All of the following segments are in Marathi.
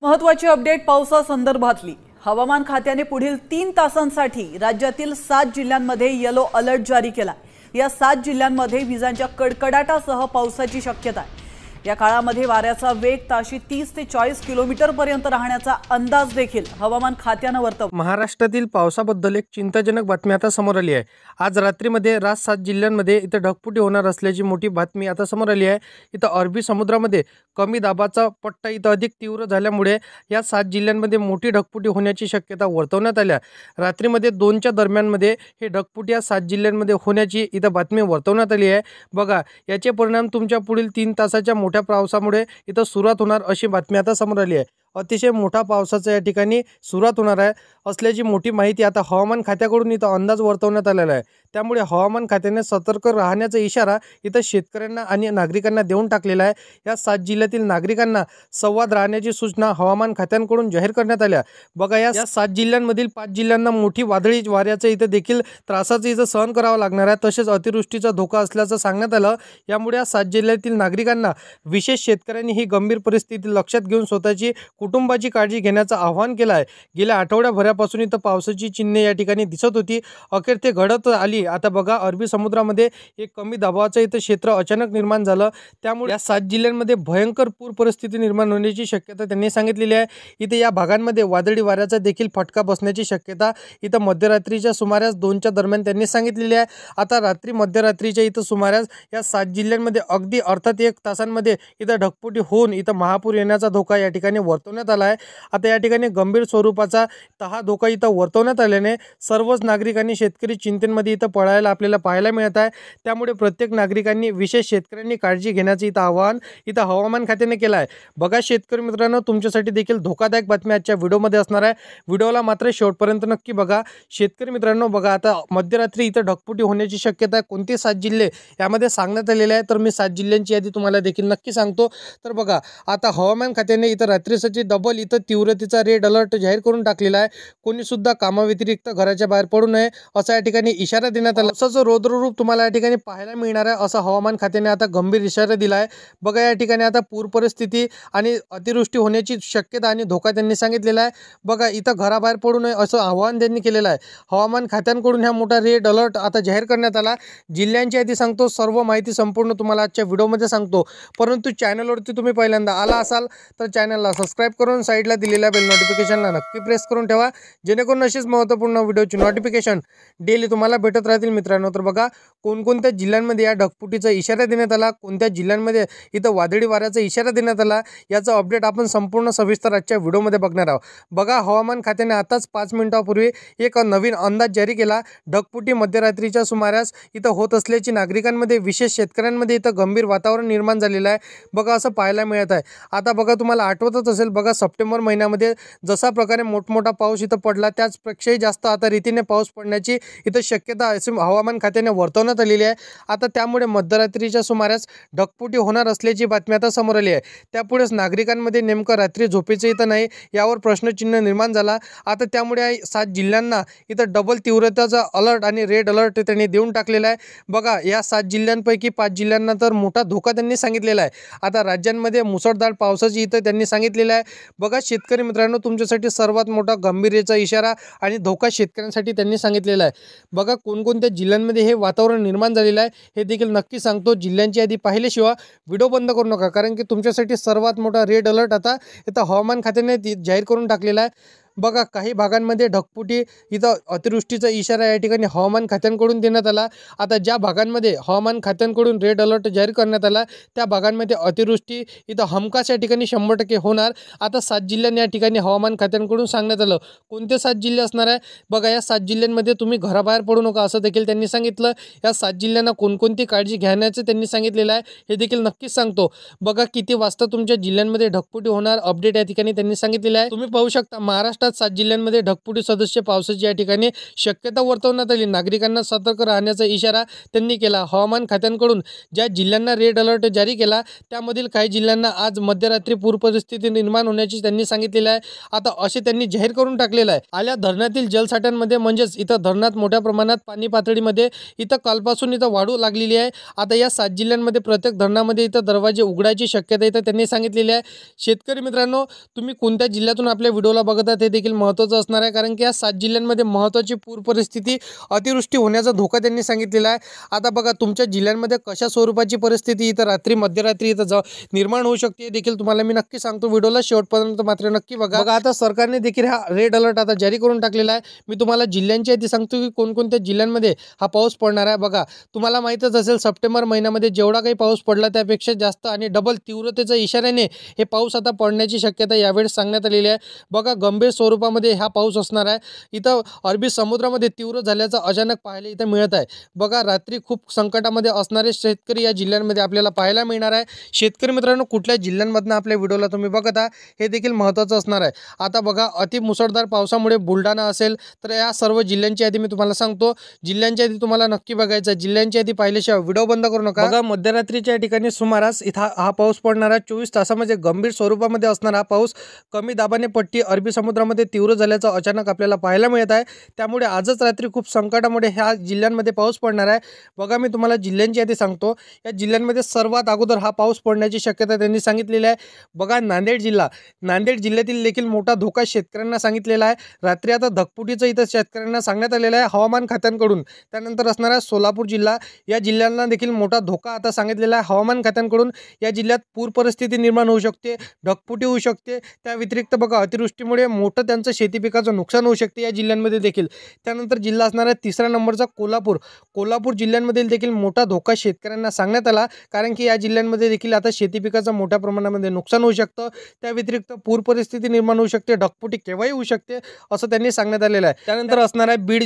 महत्त्वाची अपडेट पावसासंदर्भातली। हवामान खात्याने पुढील 3 तासांसाठी राज्यातील 7 जिल्ह्यांमध्ये येलो अलर्ट जारी केला। या 7 जिल्ह्यांमध्ये विजांच्या कडकडाटासह पावसाची शक्यता आहे। या काळामध्ये वाऱ्याचा वेग ताशी 30 ते 40 किलोमीटर पर्यंत राहण्याचा अंदाज देखील हवामान खात्याने वर्तवला। महाराष्ट्रातील पावसाबद्दल एक चिंताजनक बातमी आता समोर आली आहे। आज रात्रीमध्ये 7 जिल्ह्यांमध्ये इथं ढगफुटी होणार असल्याची मोठी बातमी आता समोर आली आहे। इथं अरबी समुद्रामध्ये कमी दाबाचा पट्टा इथं अधिक तीव्र झाल्यामुळे या 7 जिल्ह्यांमध्ये मोठी ढगफुटी होण्याची शक्यता वर्तवण्यात आली आहे। रात्रीमध्ये 2च्या दरम्यानमध्ये हे ढगफुटी या 7 जिल्ह्यांमध्ये होण्याची इथं बातमी वर्तवण्यात आली आहे। बघा, याचे परिणाम तुमच्या पुढील 3 तासाच्या मोठ्या पावसामुळे इथं सुरुवात होणार अशी बातमी आता समोर आली आहे। अतिशय मोठा पावसाचा या ठिकाणी सुरुवात होणार आहे असल्याची मोठी माहिती आता हवामान खात्याकडून इथं अंदाज वर्तवण्यात आलेला आहे। त्यामुळे हवामान खात्याने सतर्क राहण्याचा इशारा इथं शेतकऱ्यांना आणि नागरिकांना देऊन टाकलेला आहे। या 7 जिल्ह्यातील नागरिकांना संवाद राहण्याची सूचना हवामान खात्यांकडून जाहीर करण्यात आल्या। बघा, या 7 जिल्ह्यांमधील 5 जिल्ह्यांना मोठी वादळी वाऱ्याचं इथं देखील त्रासाचं इथं सहन करावं लागणार आहे। तसेच अतिवृष्टीचा धोका असल्याचं सांगण्यात आलं। यामुळे या 7 जिल्ह्यातील नागरिकांना विशेष शेतकऱ्यांनी ही गंभीर परिस्थिती लक्षात घेऊन स्वतःची कुटुंबाची काळजी घेण्याचं आवाहन केलं आहे। गेल्या आठवड्याभरापासून इथं पावसाची चिन्हे या ठिकाणी दिसत होती, अखेर ते घडत आली। आता बघा, अरबी समुद्रामध्ये एक कमी दाबाचं इथं क्षेत्र अचानक निर्माण झालं। त्यामुळे या 7 जिल्ह्यांमध्ये भयंकर पूर परिस्थिती निर्माण होण्याची शक्यता त्यांनी सांगितलेली आहे। इथे या भागांमध्ये वादळी वाऱ्याचा देखील फटका बसण्याची शक्यता इथं मध्यरात्रीच्या सुमारास 2च्या दरम्यान त्यांनी सांगितलेली आहे। आता रात्री मध्यरात्रीच्या इथं सुमारास या 7 जिल्ह्यांमध्ये अगदी अर्थात 1 तासांमध्ये इथं ढगफुटी होऊन इथं महापूर येण्याचा धोका या ठिकाणी वर्तवण्यात आला आहे। आता या ठिकाणी गंभीर स्वरूपाचा हा धोका इथं वर्तवण्यात आल्याने सर्वच नागरिकांनी शेतकरी चिंतेमध्ये इथं पडायला आपल्याला पाहायला मिळत आहे। त्यामुळे प्रत्येक नागरिकांनी विशेष शेतकऱ्यांनी काळजी घेण्याचं इथं आवाहन इथं हवामान खात्याने केलं आहे। बघा शेतकरी मित्रांनो, तुमच्यासाठी देखील धोकादायक बातमी आजच्या व्हिडिओमध्ये असणार आहे। व्हिडिओला मात्र शेवटपर्यंत नक्की बघा। शेतकरी मित्रांनो, बघा, आता मध्यरात्री इथं ढगफुटी होण्याची शक्यता आहे। कोणते 7 जिल्हे यामध्ये सांगण्यात आलेले आहे, तर मी 7 जिल्ह्यांची यादी तुम्हाला देखील नक्की सांगतो। तर बघा, आता हवामान खात्याने इथं रात्रीसाठी डबल इथं तीव्रतेचा रेड अलर्ट जाहीर करून टाकलेला आहे। कोणी सुद्धा कामाव्यतिरिक्त घराच्या बाहेर पडू नये असा या ठिकाणी इशारा देण्यात आला। पावसाचं रौद्ररूप तुम्हाला या ठिकाणी पाहायला मिळणार आहे असं हवामान खात्याने आता गंभीर इशारा दिला आहे। बघा, या ठिकाणी आता पूर परिस्थिती आणि अतिवृष्टी होण्याची शक्यता आणि धोका त्यांनी सांगितलेला आहे। बघा, इथं घराबाहेर पडू नये असं आवाहन त्यांनी केलेलं आहे। हवामान खात्यांकडून हा मोठा रेड अलर्ट आता जाहीर करण्यात आला। जिल्ह्यांची यादी सांगतो, सर्व माहिती संपूर्ण तुम्हाला आजच्या व्हिडिओमध्ये सांगतो। परंतु चॅनलवरती तुम्ही पहिल्यांदा आला असाल तर चॅनलला सबस्क्राईब करून साईडला दिलेल्या बेल नोटिफिकेशनला नक्की प्रेस करून ठेवा, जेणेकरून अशीच महत्त्वपूर्ण व्हिडिओची नोटिफिकेशन डेली तुम्हाला भेटत राहतील मित्रांनो। तर बघा, कोणकोणत्या जिल्ह्यांमध्ये या ढगफुटीचा इशारा देण्यात आला, कोणत्या जिल्ह्यांमध्ये इथं वादळी वाऱ्याचा इशारा देण्यात आला, याचा अपडेट आपण संपूर्ण सविस्तर आजच्या व्हिडिओमध्ये बघणार आहोत। बघा, हवामान खात्याने आताच 5 मिनिटांपूर्वी एक नवीन अंदाज जारी केला। ढगफुटी मध्यरात्रीच्या सुमारास इथं होत असल्याची नागरिकांमध्ये विशेष शेतकऱ्यांमध्ये इथं गंभीर वातावरण निर्माण झालेलं आहे। बघा, असं पाहायला मिळत आहे। आता बघा, तुम्हाला आठवतच असेल, बघा सप्टेंबर महिन्यामध्ये जसा प्रकारे मोठमोठा पाऊस इथं पडला त्याचपेक्षाही जास्त आता रीतीने पाऊस पडण्याची इथं शक्यता हवामान खात्याने वर्तवण्यात आलेली आहे। आता त्यामुळे मध्यरात्रीच्या सुमारास ढगफुटी होणार असल्याची बातमी आता समोर आली आहे। त्यापुढेच नागरिकांमध्ये नेमकं रात्री झोपेचं इथं नाही यावर प्रश्नचिन्ह निर्माण झाला। आता त्यामुळे 7 जिल्ह्यांना इथं डबल तीव्रतेचा अलर्ट आणि रेड अलर्ट त्यांनी देऊन टाकलेला आहे। बघा, या 7 जिल्ह्यांपैकी 5 जिल्ह्यांना तर मोठा धोका त्यांनी सांगितलेला आहे। आता राज्यांमध्ये मुसळधार पावसाची इथं त्यांनी सांगितलेलं आहे। बघा शेतकरी मित्रांनो, तुमच्यासाठी सर्वात मोठा गंभीरतेचा इशारा आणि धोका शेतकऱ्यांसाठी त्यांनी सांगितलेला आहे। बघा, कोणकोणत्या जिल्ह्यांमध्ये हे वातावरण निर्माण झालेलं आहे हे देखील नक्की सांगतो। जिल्ह्यांची यादी पाहिल्याशिवाय व्हिडिओ बंद करू नका, कारण की तुमच्यासाठी सर्वात मोठा रेड अलर्ट आता इथं हवामान खात्याने जाहीर करून टाकलेला आहे। बघा, काही भागांमध्ये ढगफुटी इथं अतिवृष्टीचा इशारा या ठिकाणी हवामान खात्यांकडून देण्यात आला। आता ज्या भागांमध्ये हवामान खात्यांकडून रेड अलर्ट जाहीर करण्यात आला त्या भागांमध्ये अतिवृष्टी इथं हमखास या ठिकाणी 100% होणार। आता 7 जिल्ह्यांनी या ठिकाणी हवामान खात्यांकडून सांगण्यात आलं। कोणते 7 जिल्हे असणार आहे? बघा, या 7 जिल्ह्यांमध्ये तुम्ही घराबाहेर पडू नका असं देखील त्यांनी सांगितलं। या 7 जिल्ह्यांना कोणकोणती काळजी घेण्याचं त्यांनी सांगितलेलं आहे हे देखील नक्कीच सांगतो। बघा, किती वाजता तुमच्या जिल्ह्यांमध्ये ढगफुटी होणार अपडेट या ठिकाणी त्यांनी सांगितलेलं आहे। तुम्ही पाहू शकता, महाराष्ट्र महाराष्ट्रात 7 जिल्ह्यांमध्ये ढगफुटी सदृश्य पावसाची या ठिकाणी शक्यता वर्तवण्यात आली। नागरिकांना सतर्क राहण्याचा इशारा त्यांनी केला। हवामान खात्याकडून ज्या जिल्ह्यांना रेड अलर्ट जारी केला त्यामधील काही जिल्ह्यांना आज मध्यरात्री पूर परिस्थिती निर्माण होण्याची त्यांनी सांगितलेले आहे। आता असे त्यांनी जाहीर करून टाकलेलं आहे। आल्या धरणातील जलसाठ्यांमध्ये म्हणजेच इथं धरणात मोठ्या प्रमाणात पाणी पातळीमध्ये इथं कालपासून इथं वाढू लागलेली आहे। आता या 7 जिल्ह्यांमध्ये प्रत्येक धरणामध्ये इथं दरवाजे उघडायची शक्यता इथं त्यांनी सांगितलेली आहे। शेतकरी मित्रांनो, तुम्ही कोणत्या जिल्ह्यातून आपल्या व्हिडिओला बघत आहात हे देखील महत्त्वाचं असणार आहे, कारण की या 7 जिल्ह्यांमध्ये महत्त्वाची पूर परिस्थिती अतिवृष्टी होण्याचा धोका त्यांनी सांगितलेला आहे। आता बघा तुमच्या जिल्ह्यांमध्ये कशा स्वरूपाची परिस्थिती इथं मध्यरात्री इथं निर्माण होऊ शकते देखील तुम्हाला मी नक्की सांगतो। व्हिडिओला शेवटपर्यंत मात्र नक्की बघा। आता सरकारने देखील हा रेड अलर्ट आता जारी करून टाकलेला आहे। मी तुम्हाला जिल्ह्यांची यादी सांगतो की कोणकोणत्या जिल्ह्यांमध्ये हा पाऊस पडणार आहे। बघा तुम्हाला माहीतच असेल सप्टेंबर महिन्यामध्ये जेवढा काही पाऊस पडला त्यापेक्षा जास्त आणि डबल तीव्रतेच्या इशाऱ्याने हे पाऊस आता पडण्याची शक्यता यावेळेस सांगण्यात आलेली आहे। बघा गंभीर स्वरूपामध्ये हा पाऊस असणार आहे। इथं अरबी समुद्रामध्ये तीव्र झाल्याचं अचानक पाहायला इथं मिळत आहे। बघा रात्री खूप संकटामध्ये असणारे शेतकरी या जिल्ह्यांमध्ये आपल्याला पाहायला मिळणार आहे। शेतकरी मित्रांनो, कुठल्या जिल्ह्यांमधून आपल्या व्हिडिओला तुम्ही बघत आहात हे देखील महत्त्वाचं असणार आहे। आता बघा अति मुसळधार पावसामुळे बुलढाणा असेल तर या सर्व जिल्ह्यांची यादी मी तुम्हाला सांगतो। जिल्ह्यांची यादी तुम्हाला नक्की बघायचं आहे। जिल्ह्यांची यादी पाहिल्याशिवाय व्हिडिओ बंद करू नका। बघा मध्यरात्रीच्या ठिकाणी सुमारास इथं हा पाऊस पडणार आहे। 24 तासामध्ये गंभीर स्वरूपामध्ये असणारा हा पाऊस कमी दाबाने पट्टी अरबी समुद्रामध्ये तीव्र झाल्याचं अचानक आपल्याला पाहायला मिळत आहे। त्यामुळे आजच रात्री खूप संकटामुळे ह्या जिल्ह्यांमध्ये पाऊस पडणार आहे। बघा मी तुम्हाला जिल्ह्यांची यादी सांगतो। या जिल्ह्यांमध्ये सर्वात अगोदर हा पाऊस पडण्याची शक्यता त्यांनी सांगितलेली आहे। बघा नांदेड जिल्ह्यातील देखील मोठा धोका शेतकऱ्यांना सांगितलेला आहे। रात्री आता ढगफुटीचं इथं शेतकऱ्यांना सांगण्यात आलेलं आहे हवामान खात्याकडून। त्यानंतर असणारा सोलापूर जिल्हा, या जिल्ह्यांना देखील मोठा धोका आता सांगितलेला आहे हवामान खात्याकडून। या जिल्ह्यात पूर परिस्थिती निर्माण होऊ शकते, ढगफुटी होऊ शकते। त्या व्यतिरिक्त बघा अतिवृष्टीमुळे मोठं त्यांचं शेती पिकाचं नुकसान होऊ शकते या जिल्ह्यांमध्ये देखील। त्यानंतर जिल्हा असणारा 3रा नंबरचा कोल्हापूर जिल्ह्यांमध्ये देखील मोठा धोका शेतकऱ्यांना सांगण्यात आला, कारण की या जिल्ह्यांमध्ये देखील आता शेती पिकाचं मोठ्या प्रमाणामध्ये नुकसान होऊ शकतं। त्या व्यतिरिक्त पूर परिस्थिती निर्माण होऊ शकते, ढगफुटी केव्हाही होऊ शकते असं त्यांनी सांगण्यात आलेलं आहे। त्यानंतर असणार आहे बीड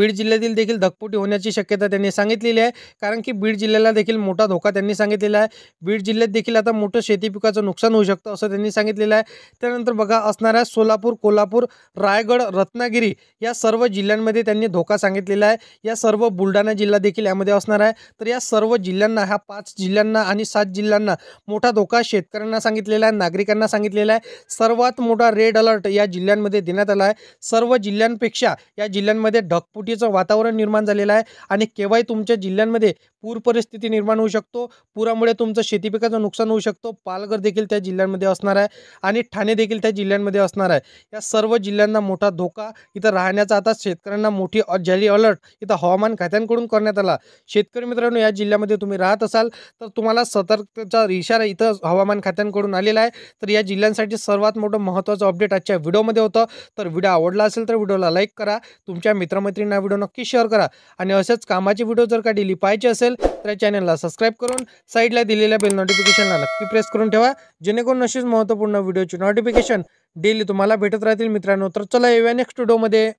जिल्ह्यातील देखील ढगफुटी होण्याची शक्यता त्यांनी सांगितलेली आहे, कारण की बीड जिल्ह्याला देखील मोठा धोका त्यांनी सांगितलेला आहे। बीड जिल्ह्यात देखील आता मोठं शेती पिकाचं नुकसान होऊ शकतं असं त्यांनी सांगितलेलं आहे। त्यानंतर बघा असणार आहे सोलापूर, कोल्हापूर, रायगड, रत्नागिरी या सर्व जिल्ह्यांमध्ये त्यांनी धोका सांगितलेला आहे। या सर्व बुलढाणा जिल्हा देखील यामध्ये असणार आहे। तर या सर्व जिल्ह्यांना, ह्या 5 जिल्ह्यांना आणि 7 जिल्ह्यांना मोठा धोका शेतकऱ्यांना सांगितलेला आहे, नागरिकांना सांगितलेला आहे। सर्वात मोठा रेड अलर्ट या जिल्ह्यांमध्ये देण्यात आला आहे। सर्व जिल्ह्यांपेक्षा या जिल्ह्यांमध्ये ढगफुटीचं वातावरण निर्माण झालेलं आहे आणि केव्हाही तुमच्या जिल्ह्यांमध्ये पूर परिस्थिती निर्माण होऊ शकतो। पुरामुळे तुमचं शेती पिकाचं नुकसान होऊ शकतो। पालघर देखील त्या जिल्ह्यांमध्ये असणार आहे आणि ठाणे देखील त्या जिल्ह्यांमध्ये असणार आहे। या सर्व जिल्ह्यांना मोठा धोका इथं राहण्याचा आता शेतकऱ्यांना मोठी जारी अलर्ट इथं हवामान खात्याकडून करण्यात आला। शेतकरी मित्रांनो, या जिल्ह्यामध्ये तुम्ही राहत असाल तर तुम्हाला सतर्कतेचा इशारा इथं हवामान खात्याकडून आलेला आहे। तर या जिल्ह्यांसाठी सर्वात मोठं महत्त्वाचं अपडेट आजच्या व्हिडिओमध्ये होतं। तर व्हिडिओ आवडला असेल तर व्हिडिओला लाईक करा, तुमच्या मित्रमैत्रिणींना व्हिडिओ नक्की शेअर करा आणि असेच कामाचे व्हिडिओ जर का डेली पाहायचे असेल तर चॅनलला सबस्क्राईब करून साईडला दिलेल्या बेल नोटिफिकेशनला नक्की प्रेस करून ठेवा, जेणेकरून अशीच महत्त्वपूर्ण व्हिडिओची नोटिफिकेशन डेली तुम्हाला भेटत राहतील मित्रांनो। तर चला येऊया नेक्स्ट व्हिडिओमध्ये।